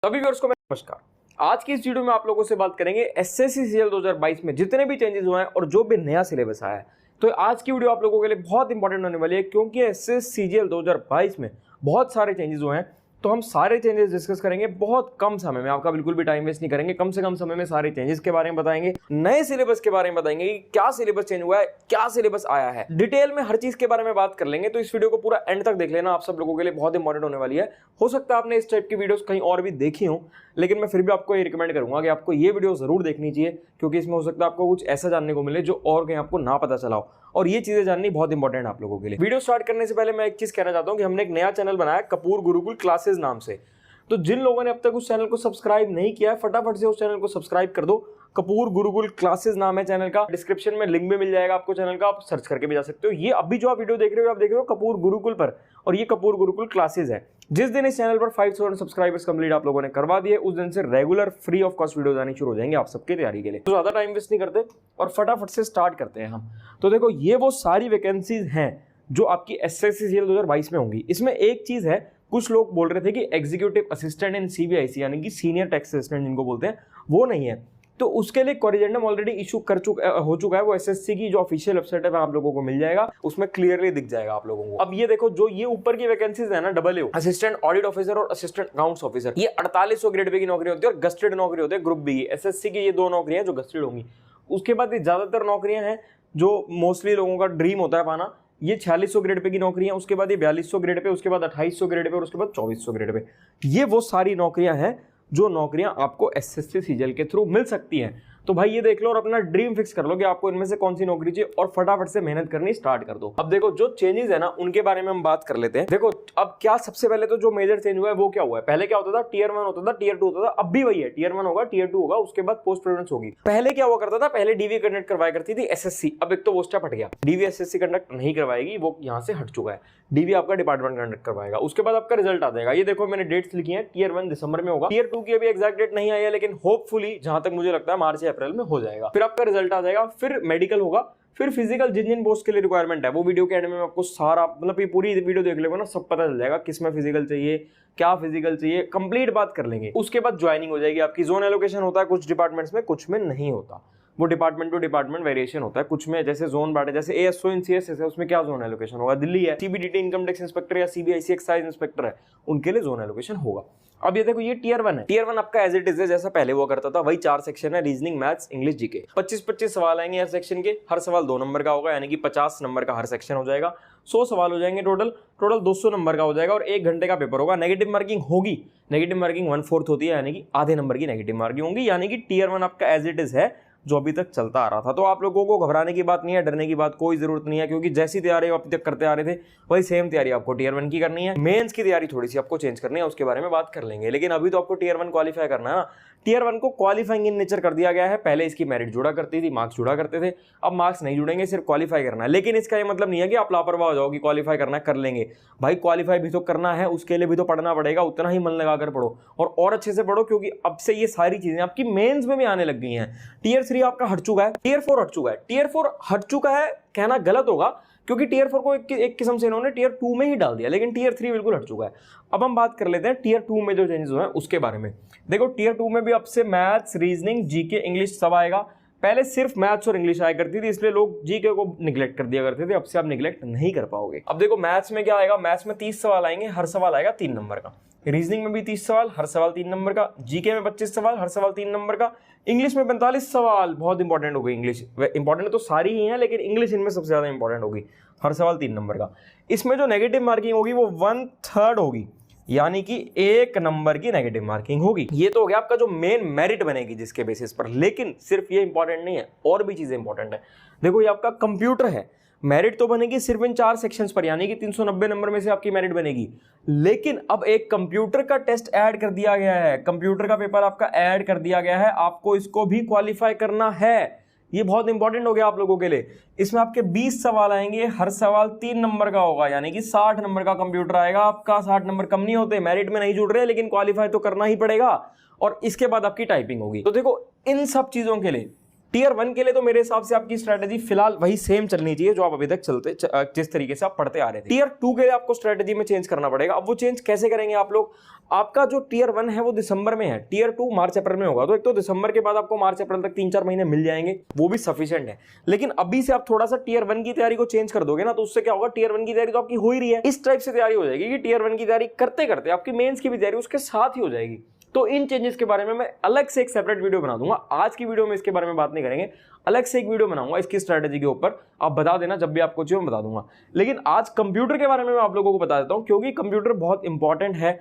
सभी व्यूअर्स को नमस्कार। आज की इस वीडियो में आप लोगों से बात करेंगे एसएससी सीजीएल 2022 में जितने भी चेंजेस हुए हैं और जो भी नया सिलेबस आया है। तो आज की वीडियो आप लोगों के लिए बहुत इंपॉर्टेंट होने वाली है क्योंकि एसएससी सीजीएल 2022 में बहुत सारे चेंजेस हुए हैं। तो हम सारे चेंजेस डिस्कस करेंगे बहुत कम समय में, आपका बिल्कुल भी टाइम वेस्ट नहीं करेंगे। कम से कम समय में सारे चेंजेस के बारे में बताएंगे, नए सिलेबस के बारे में बताएंगे कि क्या सिलेबस चेंज हुआ है, क्या सिलेबस आया है, डिटेल में हर चीज के बारे में बात कर लेंगे। तो इस वीडियो को पूरा एंड तक देख लेना, आप सब लोगों के लिए बहुत इंपॉर्टेंट होने वाली है। हो सकता है आपने इस टाइप की वीडियोस कहीं और भी देखी हो, लेकिन मैं फिर भी आपको ये रिकमेंड करूंगा कि आपको ये वीडियो जरूर देखनी चाहिए क्योंकि इसमें हो सकता है आपको कुछ ऐसा जानने को मिले जो और कहीं आपको ना पता चला हो, और ये चीजें जाननी बहुत इंपॉर्टेंट है आप लोगों के लिए। वीडियो स्टार्ट करने से पहले मैं एक चीज कहना चाहता हूं कि हमने एक नया चैनल बनाया कपूर गुरुकुल क्लासेस नाम से। तो जिन लोगों ने अब तक उस चैनल को सब्सक्राइब नहीं किया है, फटाफट से उस चैनल को सब्सक्राइब कर दो। कपूर गुरुकुल क्लासेस नाम है चैनल का, डिस्क्रिप्शन में लिंक भी मिल जाएगा आपको चैनल का, आप सर्च करके भी जा सकते हो। ये अभी जो आप वीडियो देख रहे हो, आप देख रहे हो कपूर गुरुकुल पर, और ये कपूर गुरुकुल क्लासेस है। जिस दिन इस चैनल पर 5,000 सब्सक्राइबर्स कंप्लीट आप लोगों ने करवा दिए, उस दिन से regular free of cost videos आनी शुरू हो जाएंगे आप सबकी तैयारी के लिए। तो ज्यादा टाइम वेस्ट नहीं करते और फटाफट से स्टार्ट करते हैं हम। तो देखो, ये वो सारी वैकेंसीज हैं जो आपकी एसएससी सीजीएल 2022 में होंगी। इसमें एक चीज है, कुछ लोग बोल रहे थे कि एग्जीक्यूटिव असिस्टेंट इन सीबीआईसी यानी कि सीनियर टैक्स असिस्टेंट जिनको बोलते हैं, वो नहीं है। तो उसके लिए कोरिजेंडम ऑलरेडी इशू हो चुका है। वो एसएससी की जो ऑफिशियल वेबसाइट है आप लोगों को मिल जाएगा, उसमें क्लियरली दिख जाएगा आप लोगों को। अब ये देखो, जो ये ऊपर की वैकेंसीज है ना, double A assistant audit officer और असिस्टेंट अकाउंट्स ऑफिसर, ये 4800 ग्रेड पे की नौकरी होती है और गस्टेड नौकरी होती है ग्रुप बी की। एसएससी की ये दो नौकरियां जो गस्टेड होंगी। उसके बाद ये ज्यादातर नौकरियां हैं जो मोस्टली लोगों का ड्रीम होता है पाना, ये 4600 ग्रेड पे की नौकरियां, उसके बाद ये 4200 ग्रेड पे, उसके बाद 2800 ग्रेड पे और उसके बाद 2400 ग्रेड पे। ये वो सारी नौकरियां हैं जो नौकरियां आपको एसएससी सीजीएल के थ्रू मिल सकती हैं। तो भाई ये देख लो और अपना ड्रीम फिक्स कर लो कि आपको इनमें से कौन सी नौकरी चाहिए और फटाफट से मेहनत करनी स्टार्ट कर दो। अब देखो, जो चेंजेस है ना उनके बारे में हम बात कर लेते हैं। देखो, अब क्या सबसे पहले तो जो मेजर चेंज हुआ है वो क्या हुआ है। पहले क्या होता था, टीयर 1 होता था, टीयर 2 होता था। अब भी वही है, टीयर 1 होगा, टीयर 2 होगा, उसके बाद पोस्ट प्रेफरेंस होगी। पहले क्या हुआ करता था, पहले डीवी कंडक्ट करवाया करती थी एसएससी। अब एक तो वो स्टेप हट गया, डीवी एसएससी कंडक्ट नहीं करवाएगी, वो यहाँ से हट चुका है। डीवी आपका डिपार्टमेंट कंडक्ट करवाएगा। उसके बाद आपका रिजल्ट आ जाएगा। ये देखो, मैंने डेट्स लिखी है। टीयर 1 दिसंबर में होगा, टीयर 2 की अभी एग्जैक्ट डेट नहीं आई है, लेकिन होपफुली जहां तक मुझे लगता है मार्च या अप्रैल में हो जाएगा। फिर आपका रिजल्ट आ जाएगा, फिर मेडिकल होगा, फिर फिजिकल जिन जिन पोस्ट के लिए रिक्वायरमेंट है वो वीडियो के एंड में आपको सारा, मतलब ये पूरी वीडियो देख लेगा ना, सब पता चल जाएगा किस में फिजिकल चाहिए, क्या फिजिकल चाहिए, कंप्लीट बात कर लेंगे। उसके बाद ज्वाइनिंग हो जाएगी आपकी। जोन एलोकेशन होता है कुछ डिपार्टमेंट्स में, कुछ में नहीं होता। वो डिपार्टमेंट टू डिपार्टमेंट वेरिएशन होता है। कुछ में जैसे जोन बांटे, जैसे एएसओ इन सीएसएस है, उसमें क्या जोन एलोकेशन होगा, दिल्ली है, सीबीडीटी इनकम टैक्स इंस्पेक्टर या सीबीआईसी एक्साइज इंस्पेक्टर है, उनके लिए जोन एलोकेशन होगा। अब ये देखो, ये टीयर 1 है। टीयर 1 आपका एज इट इज है, जैसा पहले हुआ करता था, वही 4 सेक्शन है, रीजनिंग, मैथ्स, इंग्लिश, जीके। 25-25 सवाल आएंगे हर सेक्शन के। हर सवाल 2 नंबर का होगा, यानी कि 50 नंबर का हर सेक्शन हो जाएगा। 100 सवाल हो जाएंगे टोटल 200 नंबर का हो जाएगा और 1 घंटे का पेपर होगा। नेगेटिव मार्किंग होगी, नेगेटिव मार्किंग 1/4 होती है, यानी कि आधे नंबर की नेगेटिव मार्किंग होगी। यानी कि टीयर 1 आपका एज इट इज है जो अभी तक चलता आ रहा था। तो आप लोगों को घबराने की बात नहीं है, डरने की बात कोई जरूरत नहीं है, क्योंकि जैसी तैयारी अभी तक करते आ रहे थे वही सेम तैयारी आपको टीयर 1 की करनी है। मेंस की तैयारी थोड़ी सी आपको चेंज करनी है, उसके बारे में बात कर लेंगे, लेकिन अभी तो आपको टीयर 1 क्वालिफाई करना है ना। टीयर 1 को क्वालिफाइंग इन नेचर कर दिया गया है। पहले इसकी मेरिट जुड़ा करती थी, मार्क्स जुड़ा करते थे, अब मार्क्स नहीं जुड़ेंगे, सिर्फ क्वालिफाई करना है। लेकिन इसका ये मतलब नहीं है कि आप लापरवाह हो जाओ कि क्वालिफाई करना है, कर लेंगे। भाई क्वालिफाई भी तो करना है, उसके लिए भी तो पढ़ना पड़ेगा, उतना ही मन लगाकर पढ़ो और अच्छे से पढ़ो, क्योंकि अब से ये सारी चीजें आपकी मेंस में भी आने लग गई हैं। टीयर 3 आपका हट चुका है, टीयर 4 हट चुका है। टीयर 4 हट चुका है कहना गलत होगा, क्योंकि टीयर 4 को एक किस्म से इन्होंने टीयर 2 में ही डाल दिया, लेकिन टीयर 3 बिल्कुल हट चुका है। अब हम बात कर लेते हैं टीयर 2 में जो चेंजेस हुए हैं उसके बारे में। देखो, टीयर 2 में भी अब से मैथ्स, रीजनिंग, जीके, इंग्लिश सब आएगा। पहले सिर्फ मैथ्स और इंग्लिश आया करती थी, इसलिए लोग जीके को निगलेक्ट कर दिया करते थे। अब से आप निगलेक्ट नहीं कर पाओगे। अब देखो, मैथ्स में क्या आएगा, मैथ्स में 30 सवाल आएंगे, हर सवाल आएगा 3 नंबर का। रीजनिंग में भी 30 सवाल, हर सवाल 3 नंबर का। जीके में 25 सवाल, हर सवाल 3 नंबर का। इंग्लिश में 45 सवाल, बहुत इंपॉर्टेंट हो गई इंग्लिश। इंपॉर्टेंट तो सारी ही है, लेकिन इंग्लिश इनमें सबसे ज्यादा इंपॉर्टेंट होगी, हर सवाल 3 नंबर का। इसमें जो नेगेटिव मार्किंग होगी वो 1/3 होगी, यानी कि 1 नंबर की नेगेटिव मार्किंग होगी। ये तो हो गया आपका जो मेन मेरिट बनेगी जिसके बेसिस पर। लेकिन सिर्फ ये इंपॉर्टेंट नहीं है, और भी चीजें इंपॉर्टेंट है। देखो, ये आपका कंप्यूटर है। मेरिट तो बनेगी सिर्फ इन 4 सेक्शंस पर, यानी कि 390 नंबर में से आपकी मेरिट बनेगी। लेकिन अब एक कंप्यूटर का टेस्ट ऐड कर दिया गया है, कंप्यूटर का पेपर आपका ऐड कर दिया गया है, आपको इसको भी क्वालिफाई करना है। ये बहुत इंपॉर्टेंट हो गया आप लोगों के लिए। इसमें आपके 20 सवाल आएंगे, हर सवाल 3 नंबर का होगा, यानी कि 60 नंबर का कंप्यूटर आएगा आपका। 60 नंबर कम नहीं होते, मेरिट में नहीं जुड़ रहे, लेकिन क्वालिफाई तो करना ही पड़ेगा। और इसके बाद आपकी टाइपिंग होगी। तो देखो, इन सब चीजों के लिए टियर 1 के लिए तो मेरे हिसाब से आपकी स्ट्रेटेजी फिलहाल वही सेम चलनी चाहिए जो आप अभी तक जिस तरीके से आप पढ़ते आ रहे थे। टियर 2 के लिए आपको स्ट्रेटेजी में चेंज करना पड़ेगा। अब वो चेंज कैसे करेंगे आप लोग? आपका जो टियर 1 है वो दिसंबर में है, टियर 2 मार्च अप्रैल में होगा। तो एक तो दिसंबर के बाद आपको मार्च अप्रैल तक 3-4 महीने मिल जाएंगे, वो भी सफिशिएंट है। लेकिन अभी से आप थोड़ा सा टियर 1 की तैयारी को चेंज कर दोगे ना, तो उससे क्या होगा, टियर 1 की तैयारी तो आपकी हो ही रही है, इस टाइप से तैयारी हो जाएगी कि टियर 1 की तैयारी करते करते आपकी मेंस की भी तैयारी उसके साथ ही हो जाएगी। तो इन चेंजेस के बारे में मैं अलग से एक सेपरेट वीडियो बना दूंगा। आज की वीडियो में इसके बारे में बात नहीं करेंगे, अलग से एक वीडियो बनाऊंगा इसकी स्ट्रेटेजी के ऊपर। आप बता देना जब भी आपको चाहिए मैं बता दूंगा। लेकिन आज कंप्यूटर के बारे में मैं आप लोगों को बता देता हूं, क्योंकि कंप्यूटर बहुत इंपॉर्टेंट है।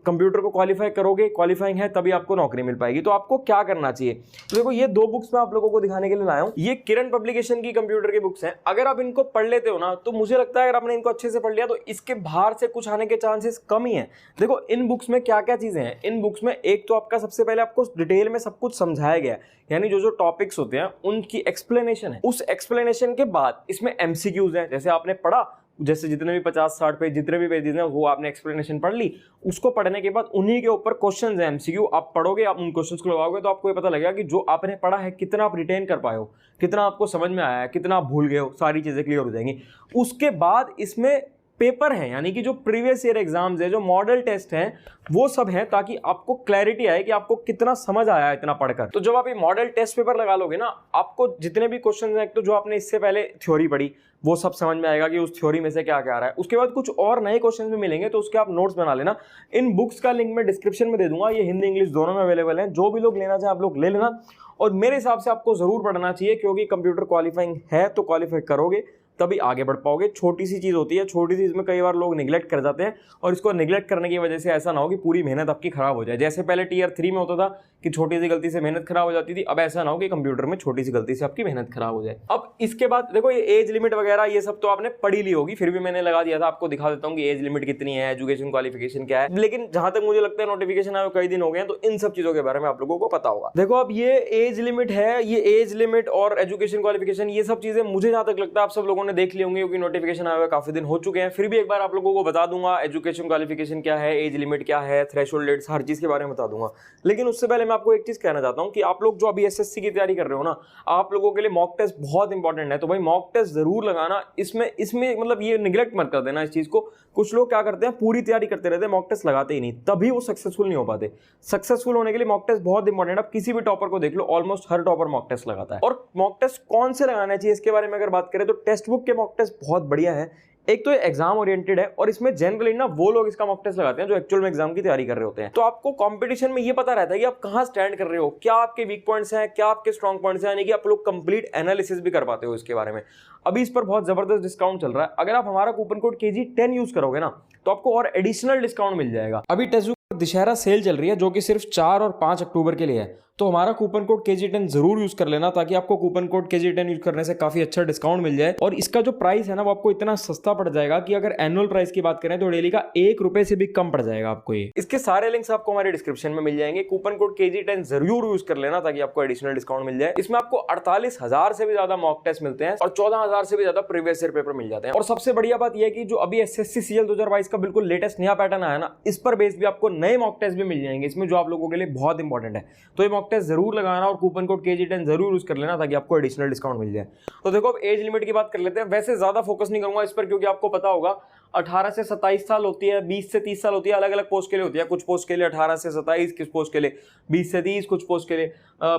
कंप्यूटर को क्वालिफाई करोगे, क्वालिफाइंग है तभी आपको नौकरी मिल पाएगी। तो आपको क्या करना चाहिए? तो देखो, ये 2 बुक्स मैं आप लोगों को दिखाने के लिए लाया हूं। ये किरण पब्लिकेशन की कंप्यूटर की बुक्स हैं। अगर आप इनको पढ़ लेते हो ना, तो मुझे लगता है अगर आपने इनको अच्छे से पढ़ लिया तो इसके बाहर से कुछ आने के चांसेस कम ही हैं। देखो, इन बुक्स में क्या क्या चीजें हैं। इन बुक्स में एक तो आपका सबसे पहले आपको डिटेल में सब कुछ समझाया गया है, यानी जो जो टॉपिक्स होते हैं उनकी एक्सप्लेनेशन है। उस एक्सप्लेनेशन के बाद इसमें एमसीक्यूज हैं, जैसे आपने पढ़ा, जैसे जितने भी 50-60 पेज जितने भी पेजेस हैं वो आपने एक्सप्लेनेशन पढ़ ली। उसको पढ़ने के बाद उन्हीं के ऊपर क्वेश्चंस हैं, एमसीक्यू। आप पढ़ोगे, आप उन क्वेश्चंस को लगाओगे तो आपको ये पता लगेगा कि जो आपने पढ़ा है कितना आप रिटेन कर पाए हो, कितना आपको समझ में आया है, कितना आप भूल गए हो, सारी चीजें क्लियर हो जाएंगी। उसके बाद इसमें पेपर है, यानी कि जो प्रीवियस ईयर एग्जाम्स है, जो मॉडल टेस्ट हैं, वो सब है, ताकि आपको क्लैरिटी आए कि आपको कितना समझ आया है इतना पढ़कर। तो जब आप ये मॉडल टेस्ट पेपर लगा लोगे ना, आपको जितने भी क्वेश्चन हैं, तो जो आपने इससे पहले थ्योरी पढ़ी वो सब समझ में आएगा कि उस थ्योरी में से क्या क्या आ रहा है। उसके बाद कुछ और नए क्वेश्चन भी मिलेंगे, तो उसके आप नोट्स बना लेना। इन बुक्स का लिंक मैं डिस्क्रिप्शन में दे दूंगा, ये हिंदी इंग्लिश दोनों में अवेलेबल है। जो भी लोग लेना चाहे आप लोग ले लेना। और मेरे हिसाब से आपको जरूर पढ़ना चाहिए, क्योंकि कंप्यूटर क्वालिफाइंग है तो क्वालिफाई करोगे तभी आगे बढ़ पाओगे। छोटी सी चीज होती है, छोटी सी इसमें कई बार लोग निगलेक्ट कर जाते हैं, और इसको निगलेक्ट करने की वजह से ऐसा ना हो कि पूरी मेहनत आपकी खराब हो जाए। जैसे पहले टियर 3 में होता था कि छोटी सी गलती से मेहनत खराब हो जाती थी, अब ऐसा ना हो कि कंप्यूटर में छोटी सी गलती से आपकी मेहनत खराब हो जाए। अब इसके बाद देखो, ये एज लिमिट वगैरह ये सब तो आपने पढ़ी ली होगी, फिर भी मैंने लगा दिया था। आपको दिखा देता हूँ कि एज लिमिट कितनी है, एजुकेशन क्वालिफिकेशन क्या है। लेकिन जहां तक मुझे लगता है नोटिफिकेशन आए कई दिन हो गए, तो इन सब चीजों के बारे में आप लोगों को पता होगा। देखो, अब ये एज लिमिट है, ये एज लिमिट और एजुकेशन क्वालिफिकेशन, ये सब चीजें मुझे जहां तक लगता है आप सब लोगों ने देख ली होंगी, क्योंकि नोटिफिकेशन आए हुए काफी दिन हो चुके हैं। फिर भी एक बार आप लोगों को बता दूंगा, एजुकेशन क्वालिफिकेशन क्या है, एज लिमिट क्या है, थ्रेशोल्ड डेट्स, हर चीज के बारे में बता दूंगा। लेकिन उससे पहले मैं आपको एक चीज कहना चाहता हूं कि आप लोग जो अभी एसएससी की तैयारी कर रहे हो ना, आप लोगों के लिए मॉक टेस्ट बहुत इंपॉर्टेंट है। तो भाई मॉक टेस्ट जरूर लगाना। इसमें मतलब ये निगलेक्ट मत कर देना इस चीज को। कुछ लोग क्या करते हैं, पूरी तैयारी करते रहते हैं, मॉक टेस्ट लगाते ही नहीं, तभी वो सक्सेसफुल नहीं हो पाते। सक्सेसफुल होने के लिए मॉक टेस्ट बहुत इंपॉर्टेंट है। आप किसी भी टॉपर को देख लो, ऑलमोस्ट हर टॉपर मॉक टेस्ट लगाता है। और मॉक टेस्ट कौन से लगाना चाहिए इसके बारे में अगर बात करें, तो टेक्स्ट बुक के मॉक टेस्ट बहुत बढ़िया है। एक तो ये एग्जाम ओरिएंटेड है, और इसमें जनरली ना वो लोग इसका मॉक टेस्ट लगाते हैं जो एक्चुअल में एग्जाम की तैयारी कर रहे होते हैं। तो आपको कंपटीशन में ये पता रहता है कि आप कहां स्टैंड कर रहे हो, क्या आपके वीक पॉइंट्स हैं, क्या आपके स्ट्रॉन्ग पॉइंट्स हैं, यानी कि आप लोग कंप्लीट एनालिसिस भी कर पाते हो इसके बारे में। अभी इस पर बहुत जबरदस्त डिस्काउंट चल रहा है। अगर आप हमारा कूपन कोड KG10 यूज करोगे ना, तो आपको और एडिशनल डिस्काउंट मिल जाएगा। अभी टेस्ट दशहरा सेल चल रही है, जो कि सिर्फ 4 और 5 अक्टूबर के लिए है। तो हमारा कूपन कोड KG10 जरूर यूज कर लेना, ताकि आपको कूपन कोड KG10 यूज करने से काफी अच्छा डिस्काउंट मिल जाए। और इसका जो प्राइस है ना, वो आपको इतना सस्ता पड़ जाएगा कि अगर एनुअल प्राइस की बात करें तो डेली का 1 रुपए से भी कम पड़ जाएगा आपको ये। इसके सारे लिंक्स आपको हमारे डिस्क्रिप्शन में मिल जाएंगे। कूपन कोड KG10 जरूर यूज कर लेना, ताकि आपको एडिशनल डिस्काउंट मिल जाए। इसमें आपको 48,000 से भी ज्यादा मॉक टेस्ट मिलते हैं, और 14,000 से भी ज्यादा प्रीवियस ईयर पेपर मिल जाते हैं। और सबसे बढ़िया बात यह है कि जो अभी SSC CL 2022 का बिल्कुल लेटेस्ट नया पैटर्न आया ना, इस पर बेस भी आपको नए मॉक टेस्ट भी मिल जाएंगे इसमें, जो आप लोगों के लिए बहुत इंपॉर्टेंट है। तो ये मॉक टेस्ट जरूर लगाना और कूपन कोड KG10 जरूर यूज कर लेना, ताकि आपको एडिशनल डिस्काउंट मिल जाए। तो देखो, अब एज लिमिट की बात कर लेते हैं। वैसे ज्यादा फोकस नहीं करूंगा इस पर, क्योंकि आपको पता होगा 18 से 27 साल होती है, 20 से 30 साल होती है, अलग अलग पोस्ट के लिए होती है। कुछ पोस्ट के लिए 18 से 27, किस पोस्ट के लिए 20 से 30, कुछ पोस्ट के लिए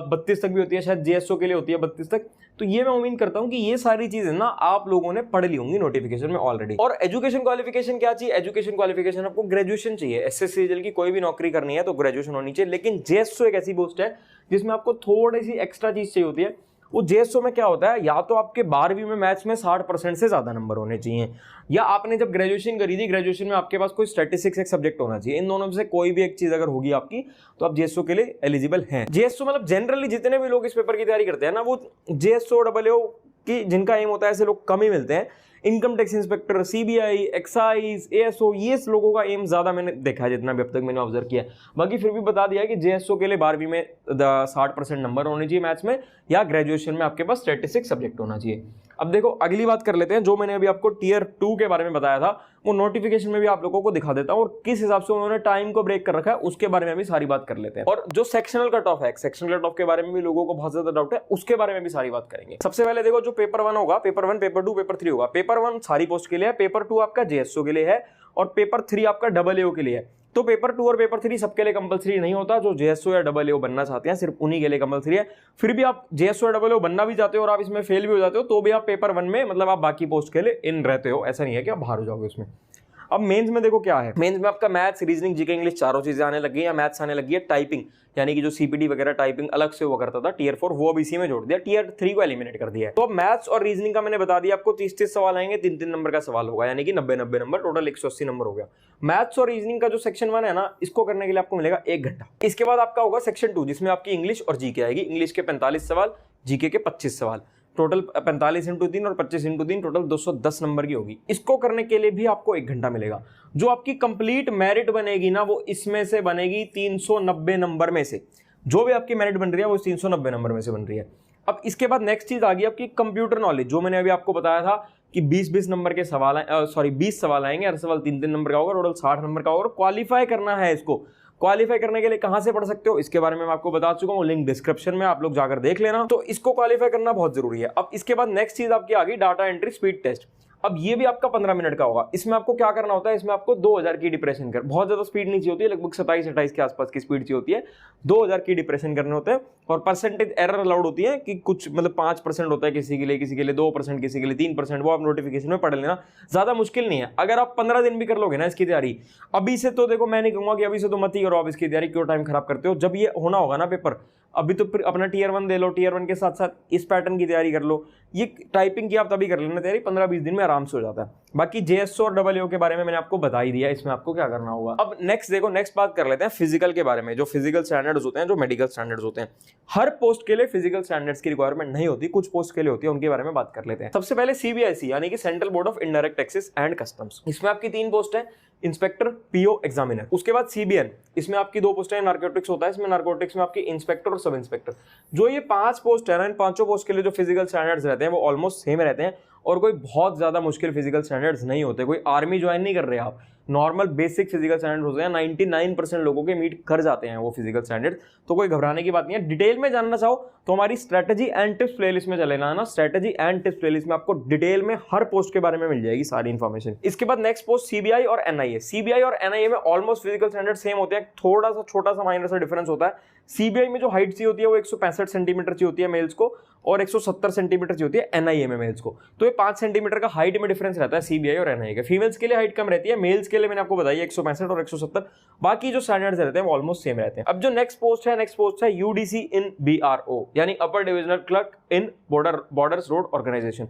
32 तक भी होती है, शायद JSO के लिए होती है 32 तक। तो ये मैं उम्मीद करता हूं कि ये सारी चीजें ना आप लोगों ने पढ़ ली होंगी नोटिफिकेशन में ऑलरेडी। और एजुकेशन क्वालिफिकेशन क्या चाहिए? एजुकेशन क्वालिफिकेशन आपको ग्रेजुएशन चाहिए। SSC CGL की कोई भी नौकरी करनी है तो ग्रेजुएशन होनी चाहिए। लेकिन JSO एक ऐसी पोस्ट है जिसमें आपको थोड़ी सी एक्स्ट्रा चीज चाहिए होती है। वो JSO में क्या होता है, या तो आपके 12वीं में मैथ्स में 60% से ज्यादा नंबर होने चाहिए, या आपने जब ग्रेजुएशन करी थी, ग्रेजुएशन में आपके पास कोई स्टैटिस्टिक्स एक सब्जेक्ट होना चाहिए। इन दोनों में से कोई भी एक चीज अगर होगी आपकी, तो आप JSO के लिए एलिजिबल हैं। JSO मतलब जनरली जितने भी लोग इस पेपर की तैयारी करते हैं ना, वो JSO AAO की जिनका एम होता है, ऐसे लोग कम ही मिलते हैं। Income tax inspector, CBI, excise, ASO, ये लोगों का एम ज्यादा मैंने देखा है, जितना भी अब तक मैंने ऑब्जर्व किया है। बाकी फिर भी बता दिया कि JSO के लिए 12वीं में 60% नंबर होने चाहिए मैथ्स में, या ग्रेजुएशन में आपके पास स्टैटिस्टिक्स सब्जेक्ट होना चाहिए। अब देखो अगली बात कर लेते हैं, जो मैंने अभी आपको टीयर 2 के बारे में बताया था वो नोटिफिकेशन में भी आप लोगों को दिखा देता हूं, और किस हिसाब से उन्होंने टाइम को ब्रेक कर रखा है उसके बारे में भी सारी बात कर लेते हैं। और जो सेक्शनल कट ऑफ है, सेक्शनल कट ऑफ के बारे में भी लोगों को बहुत ज्यादा डाउट है, उसके बारे में भी सारी बात करेंगे। सबसे पहले देखो जो पेपर 1 होगा, पेपर 1, पेपर 2, पेपर 3 होगा। पेपर 1 सारी पोस्ट के लिए है, पेपर 2 आपका जेएसओ के लिए है, और पेपर 3 आपका डबल के लिए है। तो पेपर 2 और पेपर 3 सबके लिए कंपलसरी नहीं होता, जो जेएसओ या डबल ए बनना चाहते हैं सिर्फ उन्हीं के लिए कंपलसरी है। फिर भी आप जेएसओ या डबल ए बनना भी चाहते हो और आप इसमें फेल भी हो जाते हो तो भी आप पेपर 1 में मतलब आप बाकी पोस्ट के लिए इन रहते हो, ऐसा नहीं है कि आप बाहर हो जाओगे उसमें। अब मेंस में देखो क्या है, मेंस में आपका मैथ्स, रीजनिंग, जीके, इंग्लिश चारों चीजें आने लगी है, या मैथ्स आने लगी है। टाइपिंग यानी कि जो सीपीटी वगैरह टाइपिंग अलग से वो करता था टीयर 4, वो अब इसी में जोड़ दिया, टीयर 3 को एलिमिनेट कर दिया है। तो अब मैथ्स और रीजनिंग का मैंने बता दिया आपको 30-30 सवाल आएंगे, 3-3 नंबर का सवाल होगा, यानी कि 90-90 नंबर, टोटल 180 नंबर हो गया। मैथ्स और रीजनिंग का जो सेक्शन 1 है ना, इसको करने के लिए आपको मिलेगा 1 घंटा। इसके बाद आपका होगा सेक्शन 2, जिसमें आपकी इंग्लिश और जीके आएगी। इंग्लिश के 45 सवाल, जीके के 25 सवाल, टोटल 45 × 3 और 25 × 3, टोटल 210 नंबर की होगी। इसको करने के लिए भी आपको 1 घंटा मिलेगा। जो आपकी कंप्लीट मेरिट बनेगी ना, वो इसमें से बनेगी 390 नंबर में से। जो भी आपकी मेरिट बन रही है वो 390 नंबर में से बन रही है। अब इसके बाद नेक्स्ट चीज आ गई आपकी कंप्यूटर नॉलेज, जो मैंने अभी आपको बताया था कि 20-20 नंबर के सवाल, 20 सवाल आएंगे, हर सवाल 3-3 नंबर का होगा, टोटल 60 नंबर का होगा। क्वालिफाई करना है इसको, क्वालिफाई करने के लिए कहां से पढ़ सकते हो इसके बारे में मैं आपको बता चुका हूं, लिंक डिस्क्रिप्शन में, आप लोग जाकर देख लेना। तो इसको क्वालिफाई करना बहुत जरूरी है। अब इसके बाद नेक्स्ट चीज आपकी आ गई डाटा एंट्री स्पीड टेस्ट। अब ये भी आपका 15 मिनट का होगा। इसमें आपको क्या करना होता है, इसमें आपको 2000 की डिप्रेशन कर, बहुत ज्यादा स्पीड नहीं चाहिए होती है, लगभग 27-28 के आसपास की स्पीड चाहिए होती है। 2000 की डिप्रेशन करने होते हैं, और परसेंटेज एरर अलाउड होती है कि कुछ मतलब 5% होता है किसी के लिए, किसी के लिए 2%, किसी के लिए 3%, वो आप नोटिफिकेशन में पढ़ लेना, ज्यादा मुश्किल नहीं है। अगर आप 15 दिन भी कर लोगे ना इसकी तैयारी अभी से, तो देखो मैं नहीं कहूंगा कि अभी से तो मत ही करो आप इसकी तैयारी, क्यों टाइम खराब करते हो। जब ये होना होगा ना पेपर, अभी तो फिर अपना टीयर 1 दे लो, टीयर 1 के साथ साथ इस पैटर्न की तैयारी कर लो। ये टाइपिंग की आप तभी कर लेना तैयारी, 15-20 दिन में आराम से हो जाता है। बाकी जेएसओ और डबल के बारे में मैंने आपको बता ही दिया, इसमें आपको क्या करना होगा। अब नेक्स्ट देखो, नेक्स्ट बात कर लेते हैं फिजिकल के बारे में। जो फिजिकल स्टैंडर्ड्स होते हैं, जो मेडिकल स्टैंडर्ड्स होते हैं, हर पोस्ट के लिए फिजिकल स्टैंडर्ड्स की रिक्वायरमेंट नहीं होती, कुछ पोस्ट के लिए होती है, उनके बारे में बात कर लेते हैं। सबसे पहले सीबीआईसी यानी कि central board of indirect taxes and customs, इसमें आपकी 3 पोस्ट है, इंस्पेक्टर, पीओ, एग्जामिनर। उसके बाद सीबीएन, इसमें आपकी 2 पोस्ट है, नार्कोटिक्स होता है, इसमें नार्कोटिक्स में आपकी इंस्पेक्टर और सब इंस्पेक्टर। जो ये 5 पोस्ट है ना, इन 5 पोस्ट के लिए जो फिजिकल स्टैंडर्ड्स रहते हैं वो ऑलमोस्ट सेम रहते हैं, और कोई बहुत ज्यादा मुश्किल फिजिकल स्टैंडर्ड्स नहीं होते। कोई आर्मी ज्वाइन नहीं कर रहे आप, नॉर्मल बेसिक फिजिकल स्टैंडर्ड होते हैं, 99% लोगों के मीट कर जाते हैं वो फिजिकल स्टैंडर्ड, तो कोई घबराने की बात नहीं है। डिटेल में जानना चाहो तो हमारी स्ट्रेटजी एंड टिप्स प्लेलिस्ट में चले ना, स्ट्रेटजी एंड टिप्स प्लेलिस्ट में आपको डिटेल में हर पोस्ट के बारे में मिल जाएगी सारी इन्फॉर्मेशन। इसके बाद नेक्स्ट पोस्ट सीबीआई और एनआईए। सीबीआई और एनआईए में ऑलमोस्ट फिजिकल स्टैंडर्ड सेम होते हैं, थोड़ा सा छोटा सा माइनर सा डिफरेंस होता है। सीबीआई में जो हाइट चाहिए होती है वो 165 सेंटीमीटर चाहिए होती है मेल्स को, और 170 सेंटीमीटर चाहिए होती है एनआईए में मेल्स को। तो ये 5 सेंटीमीटर का हाइट में डिफरेंस रहता है सीबीआई और एनआईए का। फीमेल्स के लिए हाइट कम रहती है, मेल्स के लिए मैंने आपको बताया 165 और 170, बाकी जो स्टैंडर्ड्स रहते हैं वो ऑलमोस्ट सेम रहते हैं। अब जो नेक्स्ट पोस्ट है यूडीसी इन बीआरओ, यानी अपर डिविजनल क्लर्क इन बॉर्डर्स रोड ऑर्गेनाइजेशन।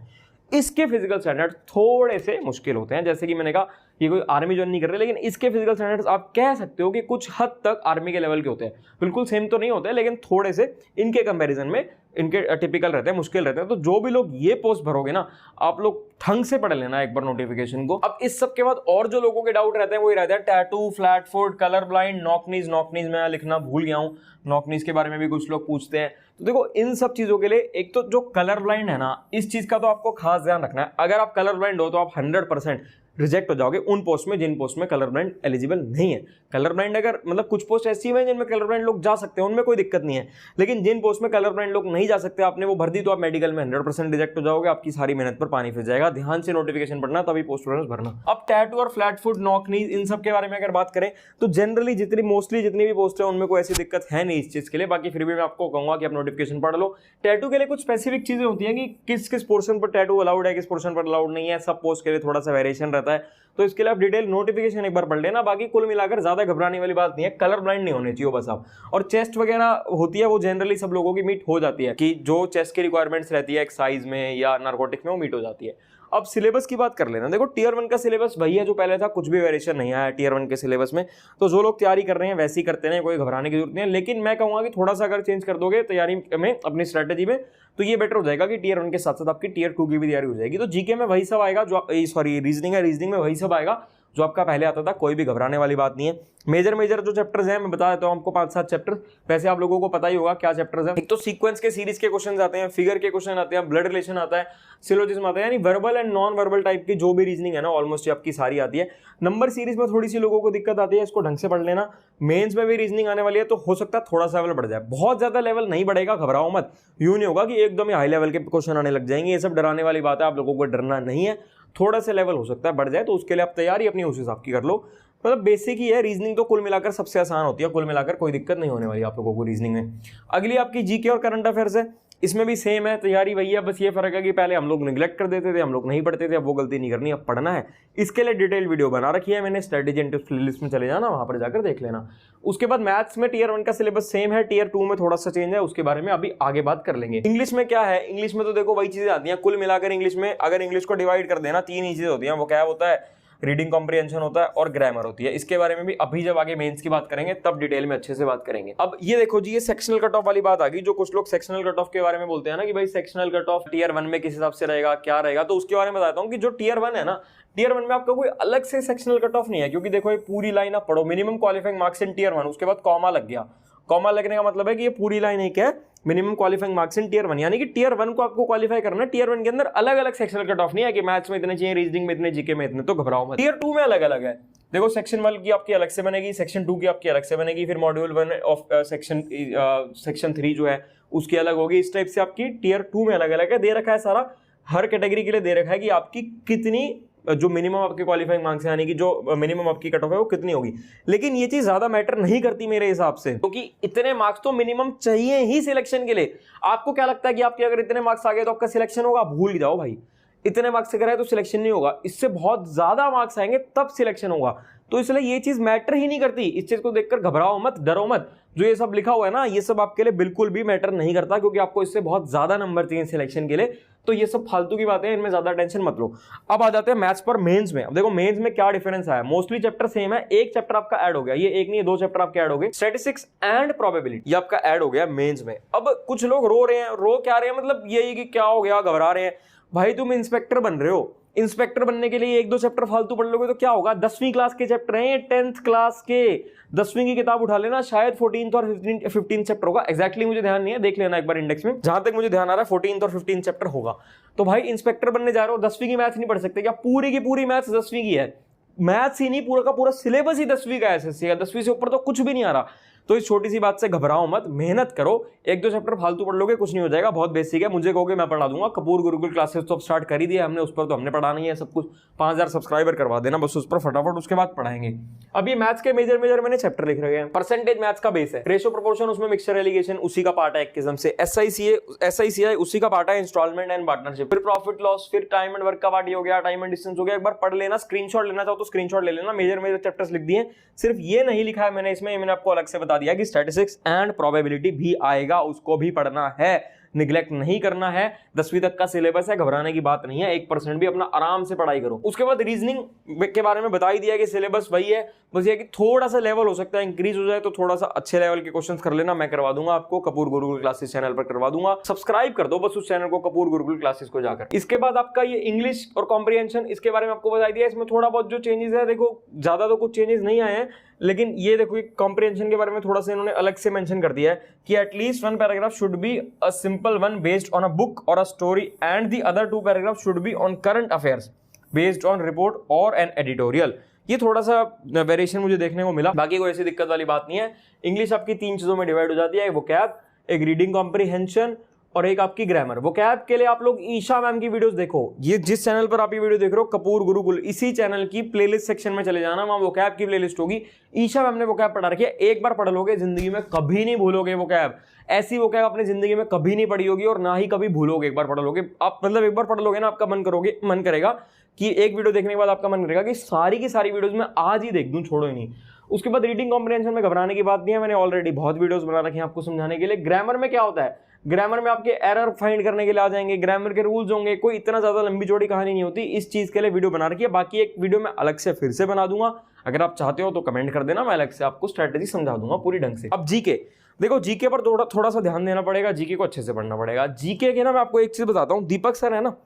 इसके फिजिकल स्टैंडर्ड्स थोड़े से मुश्किल होते हैं, जैसे कि मैंने कहा ये कोई आर्मी ज्वाइन नहीं कर रहे, लेकिन इसके फिजिकल स्टैंडर्ड्स आप कह सकते हो कि कुछ हद तक आर्मी के लेवल के होते हैं। बिल्कुल सेम तो नहीं होते, लेकिन थोड़े से इनके कंपैरिजन में इनके टिपिकल रहते हैं, मुश्किल रहते हैं। तो जो भी लोग ये पोस्ट भरोगे ना, आप लोग ढंग से पढ़ लेना एक बार नोटिफिकेशन को। अब इस सब के बाद और जो लोगों के डाउट रहते हैं वो ही रहते हैं tattoo, flat foot, colour blind, knock knees मैं लिखना भूल गया हूँ, नॉकनीज के बारे में भी कुछ लोग पूछते हैं। तो देखो इन सब चीजों के लिए एक तो जो कलर ब्लाइंड है ना, इस चीज का तो आपको खास ध्यान रखना है। अगर आप कलर ब्लाइंड हो तो आप 100% रिजेक्ट हो जाओगे उन पोस्ट में जिन पोस्ट में कलर ब्लाइंड एलिजिबल नहीं है। कलर ब्लाइंड अगर मतलब कुछ पोस्ट ऐसी है जिनमें कलर ब्लाइंड लोग जा सकते हैं, उनमें कोई दिक्कत नहीं है, लेकिन जिन पोस्ट में कलर ब्लाइंड लोग नहीं जा सकते, आपने वो भर दी तो आप मेडिकल में 100% रिजेक्ट हो जाओगे, आपकी सारी मेहनत पर पानी फिर जाएगा। ध्यान से नोटिफिकेशन पढ़ना, तभी पोस्ट भरना। अब टैटू और फ्लैट फुट, नॉक नीज, इन सब के बारे में अगर बात करें तो जनरली मोस्टली जितनी भी पोस्ट है उनमें कोई ऐसी दिक्कत है नहीं इस चीज के लिए। बाकी फिर भी मैं आपको कहूंगा कि आप नोटिफिकेशन पढ़ लो। टैटू के लिए कुछ स्पेसिफिक चीजें होती हैं कि किस किस पोर्शन पर टैटू अलाउड है, किस पोर्शन पर अलाउड नहीं है, सब पोस्ट के लिए थोड़ा सा वेरिएशन रहता है, तो इसके लिए आप डिटेल नोटिफिकेशन एक बार पढ़ लेना। बाकी कुल मिलाकर ज्यादा घबराने वाली बात नहीं है, कलर ब्लाइंड नहीं होने चाहिए बस आप। और चेस्ट वगैरह होती है वो जनरली सब लोगों की मीट हो जाती है, कि जो चेस्ट की रिक्वायरमेंट्स रहती है एक्साइज में या नार्कोटिक्स में वो मीट हो जाती है। अब सिलेबस की बात कर लेना। देखो टीयर 1 का सिलेबस वही है जो पहले था, कुछ भी वेरिएशन नहीं आया टीयर 1 के सिलेबस में, तो जो लोग तैयारी कर रहे हैं वैसे ही करते हैं, कोई घबराने की जरूरत नहीं है। लेकिन मैं कहूंगा कि थोड़ा सा अगर चेंज कर दोगे तैयारी में, अपनी स्ट्रेटेजी में, तो ये बेटर हो जाएगा कि टीयर 1 के साथ साथ आपकी टीयर 2 की भी तैयारी हो जाएगी। तो जीके में वही सब आएगा जो रीजनिंग है, रीजनिंग में वही सब आएगा जो आपका पहले आता था, कोई भी घबराने वाली बात नहीं है। मेजर जो चैप्टर्स हैं मैं बता देता हूँ आपको, 5-7 चैप्टर, वैसे आप लोगों को पता ही होगा क्या चैप्टर्स हैं। एक तो सीक्वेंस के सीरीज के क्वेश्चन आते हैं, फिगर के क्वेश्चन आते हैं, ब्लड रिलेशन आता है, सिलोजिज्म आता है, यानी verbal and non verbal type की जो भी रीजनिंग है ना ऑलमोस्ट आपकी सारी आती है। नंबर सीरीज में थोड़ी सी लोगों को दिक्कत आती है, इसको ढंग से पढ़ लेना। मेंस में भी रीजनिंग आने वाली है, तो हो सकता है थोड़ा सा लेवल बढ़ जाए, बहुत ज्यादा लेवल नहीं बढ़ेगा, घबराओ मत। यूं नहीं होगा कि एकदम ही हाई लेवल के क्वेश्चन आने लग जाएंगे, ये सब डराने वाली बात है, आप लोगों को डरना नहीं है। थोड़ा सा लेवल हो सकता है बढ़ जाए, तो उसके लिए आप तैयारी अपनी उस हिसाब की कर लो। मतलब बेसिक ही है, रीजनिंग तो कुल मिलाकर सबसे आसान होती है, कुल मिलाकर कोई दिक्कत नहीं होने वाली आप लोगों को रीजनिंग में। अगली आपकी जीके और करंट अफेयर्स है, इसमें भी सेम है, तैयारी वही है, बस ये फर्क है कि पहले हम लोग निगलेक्ट कर देते थे, हम लोग नहीं पढ़ते थे, अब वो गलती नहीं करनी, अब पढ़ना है। इसके लिए डिटेल वीडियो बना रखी है मैंने, स्ट्रेटेजी एंड टिप्स प्लेलिस्ट में चले जाना, वहां पर जाकर देख लेना। उसके बाद मैथ्स में टीयर 1 का सिलेबस सेम है, टीयर 2 में थोड़ा सा चेंज है, उसके बारे में अभी आगे बात कर लेंगे। इंग्लिश में क्या है, इंग्लिश में तो देखो वही चीजें आती हैं कुल मिलाकर। इंग्लिश में अगर इंग्लिश को डिवाइड कर देना, 3 ही चीजें होती हैं, वो क्या होता है, रीडिंग कॉम्प्रिहेंशन होता है और ग्रामर होती है। इसके बारे में भी अभी जब आगे मेंस की बात करेंगे तब डिटेल में अच्छे से बात करेंगे। अब ये देखो जी, ये सेक्शनल कट ऑफ वाली बात आ गई, जो कुछ लोग सेक्शनल कट ऑफ के बारे में बोलते हैं ना कि भाई सेक्शनल कट ऑफ टीयर 1 में किस हिसाब से रहेगा, क्या रहेगा, तो उसके बारे में बताता हूँ कि जो टीयर 1 है ना, टीयर 1 में आपका कोई अलग से सेक्शनल कट ऑफ नहीं है, क्योंकि देखो ये पूरी लाइन आप पढ़ो, minimum qualifying marks in tier 1, उसके बाद कॉमा लग गया। कॉमा लगने का मतलब है कि ये पूरी लाइन एक है, minimum qualifying marks in tier 1, यानी कि टीयर 1 को आपको क्वालिफाई करना है। टीयर 1 के अंदर अलग अलग सेक्शनल कट ऑफ नहीं है कि मैथ्स में इतने चाहिए, रीजनिंग में इतने, जीके में इतने, तो घबराओ मत। टीयर 2 में अलग अलग है, देखो सेक्शन 1 की आपकी अलग से बनेगी, सेक्शन 2 की आपकी अलग से बनेगी, फिर मॉड्यूल 1 ऑफ सेक्शन 3 जो है उसकी अलग होगी। इस टाइप से आपकी टीयर 2 में अलग अलग है, दे रखा है सारा, हर कैटेगरी के लिए दे रखा है कि आपकी कितनी, जो मिनिमम आपके क्वालिफाइंग मार्क्स है, यानी कि जो मिनिमम आपकी कट ऑफ है वो कितनी होगी। लेकिन ये चीज ज्यादा मैटर नहीं करती मेरे हिसाब से, क्योंकि इतने मार्क्स तो मिनिमम चाहिए ही सिलेक्शन के लिए। आपको क्या लगता है कि आपके अगर इतने मार्क्स आ गए तो आपका सिलेक्शन होगा? भूल जाओ भाई, इतने मार्क्स से कराए तो सिलेक्शन नहीं होगा, इससे बहुत ज्यादा मार्क्स आएंगे तब सिलेक्शन होगा। तो इसलिए ये चीज मैटर ही नहीं करती, इस चीज को देखकर घबराओ मत, डरो मत। जो ये सब लिखा हुआ है ना, ये सब आपके लिए बिल्कुल भी मैटर नहीं करता, क्योंकि आपको इससे बहुत ज्यादा नंबर चाहिए सिलेक्शन के लिए। तो ये सब फालतू की बातें हैं, इनमें ज्यादा टेंशन मत लो। अब आ जाते हैं मैथ्स पर मेंस में। अब देखो मेंस में क्या डिफरेंस आया, मोस्टली चैप्टर सेम है, एक चैप्टर आपका ऐड हो गया, ये एक नहीं 2 चैप्टर आपके ऐड हो गए, स्टैटिस्टिक्स एंड प्रोबेबिलिटी, ये आपका ऐड हो गया मेंस में। अब कुछ लोग रो रहे हैं, रो क्या रहे हैं, मतलब यही कि क्या हो गया, घबरा रहे हैं। भाई तुम इंस्पेक्टर बन रहे हो, इंस्पेक्टर बनने के लिए 1-2 चैप्टर फालतू पढ़ लोगे तो क्या होगा? 10वीं क्लास के चैप्टर हैं, 10th क्लास के, 10वीं की किताब उठा लेना, शायद 14th और 15th चैप्टर होगा, एग्जैक्टली मुझे ध्यान नहीं है, देख लेना एक बार इंडेक्स में, जहां तक मुझे ध्यान आ रहा है 14th और 15th चैप्टर होगा। तो भाई इंस्पेक्टर बनने जा रहे हो, 10वीं की मैथ्स नहीं पढ़ सकते क्या? पूरी की पूरी मैथ्स 10वीं की है, मैथ्स ही नहीं, पूरा का पूरा सिलेबस ही 10वीं का एसएससी का, 10वीं से ऊपर तो कुछ भी नहीं आ रहा। तो इस छोटी सी बात से घबराओ मत, मेहनत करो, 1-2 चैप्टर फालतू पढ़ लोगे कुछ नहीं हो जाएगा, बहुत बेसिक है। मुझे कहोगे मैं पढ़ा दूंगा, कपूर गुरुकुल क्लासेस तो अब स्टार्ट कर ही दिया हमने, उस पर तो हमने पढ़ाना ही है सब कुछ, 5000 सब्सक्राइबर करवा देना बस उस पर फटाफट, उसके बाद पढ़ाएंगे। अब ये मैथ्स के मेजर मैंने चैप्टर लिख रखे हैं। परसेंटेज मैथ्स का बेस है, रेशियो प्रोपोर्शन उसमें मिक्सचर एलिगेशन उसी का पार्ट है एक किस्म से, SICI उसी का पार्ट है, इंस्टॉलमेंट एंड पार्टनरशिप, फिर प्रॉफिट लॉस, फिर टाइम एंड वर्क का पार्ट हो गया, टाइम एंड डिस्टेंस हो गया। एक बार पढ़ लेना, स्क्रीनशॉट लेना चाहो तो स्क्रीनशॉट ले लेना, मेजर चैप्टर्स लिख दिए। सिर्फ ये नहीं लिखा है मैंने इसमें, मैंने आपको अलग से बता दिया कि स्टैटिस्टिक्स एंड प्रोबेबिलिटी भी आएगा, उसको भी पढ़ना है, निगलेक्ट नहीं करना है। 10वीं तक का सिलेबस है, घबराने की बात नहीं है, 1% भी अपना आराम से पढ़ाई करो। उसके बाद रीजनिंग के बारे में बता ही दिया कि सिलेबस वही है, बस ये कि थोड़ा सा लेवल हो सकता है इंक्रीज हो जाए, तो थोड़ा सा अच्छे लेवल के क्वेश्चंस कर लेना, मैं करवा दूंगा आपको, कपूर गुरुकुल क्लासेस चैनल पर करवा दूंगा। सब्सक्राइब कर दो बस उस चैनल को, कपूर गुरुकुल क्लासेस को जाकर। इसके बाद आपका ये इंग्लिश और कॉम्प्रिहेंशन, इसके बारे में आपको बता दिया। इसमें थोड़ा बहुत जो चेंजेस है, देखो ज्यादा तो कुछ चेंजेस नहीं आए हैं, लेकिन ये देखो कॉम्प्रिहेंशन के बारे में थोड़ा सा इन्होंने अलग से मेंशन कर दिया है कि at least 1 paragraph should be a simple one based on a book or a story and the other 2 paragraph should be on current affairs based on report or an editorial. ये थोड़ा सा वेरिएशन मुझे देखने को मिला, बाकी कोई ऐसी दिक्कत वाली बात नहीं है। इंग्लिश आपकी 3 चीजों में डिवाइड हो जाती है, एक वोकैब, एक रीडिंग कॉम्प्रिहेंशन और एक आपकी ग्रामर। वोकैब के लिए आप लोग ईशा मैम की वीडियोस देखो, ये जिस चैनल पर आप ये वीडियो देख रहे हो कपूर गुरुकुल, इसी चैनल की प्लेलिस्ट सेक्शन में चले जाना, वहां वोकैब की प्लेलिस्ट होगी। ईशा मैम ने वोकैब पढ़ा रखी है, एक बार पढ़ लोगे जिंदगी में कभी नहीं भूलोगे वोकैब। ऐसी वोकैब अपनी जिंदगी में कभी नहीं पढ़ी होगी और ना ही कभी भूलोगे, एक बार पढ़ लोगे आप, मतलब एक बार पढ़ लोगे ना, आपका मन करेगा कि एक वीडियो देखने के बाद आपका मन करेगा कि सारी की सारी वीडियोस मैं आज ही देख दूं, छोड़ो ही नहीं। उसके बाद रीडिंग कॉम्प्रिहेंशन में घबराने की बात नहीं है, मैंने ऑलरेडी बहुत वीडियोस बना रखे हैं आपको समझाने के लिए। ग्रामर में क्या होता है, ग्रामर में आपके एरर फाइंड करने के लिए आ जाएंगे, ग्रामर के रूल्स होंगे, कोई इतना ज्यादा लंबी चौड़ी कहानी नहीं होती, इस चीज के लिए वीडियो बना रखी है। बाकी एक वीडियो मैं अलग से फिर से बना दूंगा, अगर आप चाहते हो तो कमेंट कर देना, मैं अलग से आपको स्ट्रेटेजी समझा दूंगा पूरी ढंग से। अब जीके देखो, जीके पर थोड़ा सा ध्यान देना पड़ेगा, जीके को अच्छे से पढ़ना पड़ेगा। जीके के ना मैं आपको एक चीज बताता हूँ, दीपक सर है ना,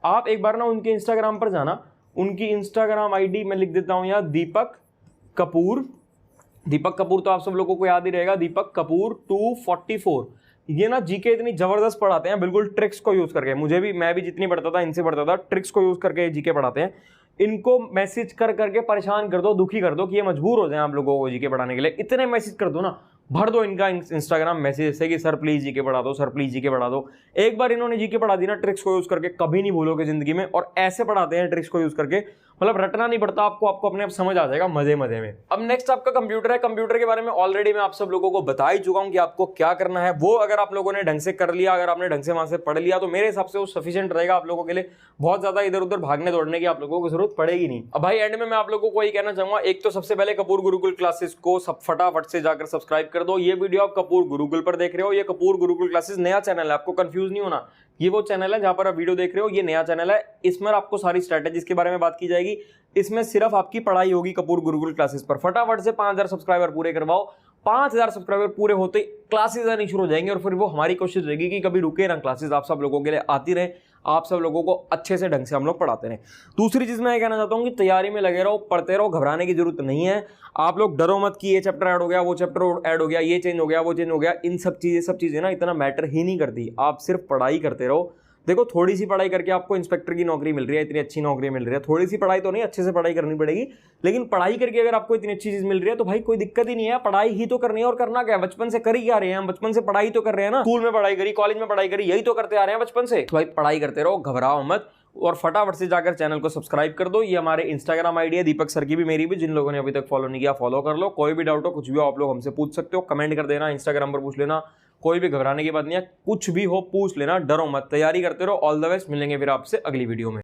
आप एक बार ना उनके इंस्टाग्राम पर जाना, उनकी इंस्टाग्राम आईडी मैं लिख देता हूं यहाँ, दीपक कपूर तो आप सब लोगों को याद ही रहेगा, दीपक कपूर 244। ये ना जीके इतनी जबरदस्त पढ़ाते हैं, बिल्कुल ट्रिक्स को यूज करके। मैं भी जितनी पढ़ता था इनसे पढ़ता था, ट्रिक्स को यूज करके जीके पढ़ाते हैं। इनको मैसेज कर करके परेशान कर दो, दुखी कर दो कि ये मजबूर हो जाए आप लोगों को जीके पढ़ाने के लिए। इतने मैसेज कर दो ना, भर दो इनका इंस्टाग्राम मैसेज से कि सर प्लीज जीके पढ़ा दो, सर प्लीज जीके पढ़ा दो। एक बार इन्होंने जीके पढ़ा दी ना ट्रिक्स को यूज करके, कभी नहीं भूलोगे जिंदगी में। और ऐसे पढ़ाते हैं ट्रिक्स को यूज करके, मतलब रटना नहीं पड़ता आपको अपने आप समझ आ जाएगा मजे मजे में। अब नेक्स्ट आपका कंप्यूटर है। कंप्यूटर के बारे में ऑलरेडी मैं आप सब लोगों को बता ही चुका हूं कि आपको क्या करना है। वो अगर आप लोगों ने ढंग से कर लिया, अगर आपने ढंग से वहां से पढ़ लिया, तो मेरे हिसाब से वो सफिशिएंट रहेगा आप लोगों के लिए। बहुत ज्यादा इधर उधर भागने दौड़ने की आप लोगों को जरूरत पड़ेगी नहीं। अब भाई एंड में मैं आप लोगों को यही कहना चाहूंगा, एक तो सबसे पहले कपूर गुरुकुल क्लासेस को सब फटाफट से जाकर सब्सक्राइब कर दो। ये वीडियो आप कपूर गुरुकुल पर देख रहे हो, ये कपूर गुरुकुल क्लासेस नया चैनल है, आपको कंफ्यूज नहीं होना। ये वो चैनल है जहां पर आप वीडियो देख रहे हो, ये नया चैनल है। इसमें आपको सारी स्ट्रेटेजीज के बारे में बात की जाएगी। इसमें सिर्फ आपकी पढ़ाई होगी कपूर गुरुकुल क्लासेस पर। फटाफट से 5000 सब्सक्राइबर पूरे करवाओ। 5000 सब्सक्राइबर पूरे होते ही क्लासेस आनी शुरू हो जाएंगी, और फिर वो हमारी कोशिश रहेगी कि कभी रुके ना, क्लासेस आप सब लोगों के लिए आती रहे, आप सब लोगों को अच्छे से ढंग से हम लोग पढ़ाते रहे। दूसरी चीज मैं ये कहना चाहता हूँ कि तैयारी में लगे रहो, पढ़ते रहो, घबराने की जरूरत नहीं है। आप लोग डरो मत कि ये चैप्टर ऐड हो गया, वो चैप्टर ऐड हो गया, ये चेंज हो गया, वो चेंज हो गया। इन सब चीजें ना इतना मैटर ही नहीं करती। आप सिर्फ पढ़ाई करते रहो। देखो, थोड़ी सी पढ़ाई करके आपको इंस्पेक्टर की नौकरी मिल रही है, इतनी अच्छी नौकरी मिल रही है। थोड़ी सी पढ़ाई तो नहीं, अच्छे से पढ़ाई करनी पड़ेगी, लेकिन पढ़ाई करके अगर आपको इतनी अच्छी चीज मिल रही है तो भाई कोई दिक्कत ही नहीं है। पढ़ाई ही तो करनी है, और करना क्या है, बचपन से कर ही क्या रहे हैं हम, बचपन से पढ़ाई तो कर रहे हैं ना। स्कूल में पढ़ाई करी, कॉलेज में पढ़ाई करी, यही तो करते आ रहे हैं बचपन से। तो भाई पढ़ाई करते रहो, घबराओ मत, और फटाफट से जाकर चैनल को सब्सक्राइब कर दो। ये हमारे इंस्टाग्राम आईडी है, दीपक सर की भी मेरी भी। जिन लोगों ने अभी तक फॉलो नहीं किया फॉलो कर लो। कोई भी डाउट हो, कुछ भी हो, आप लोग हमसे पूछ सकते हो, कमेंट कर देना, इंस्टाग्राम पर पूछ लेना। कोई भी घबराने की बात नहीं है, कुछ भी हो पूछ लेना, डरो मत, तैयारी करते रहो। ऑल द बेस्ट, मिलेंगे फिर आपसे अगली वीडियो में।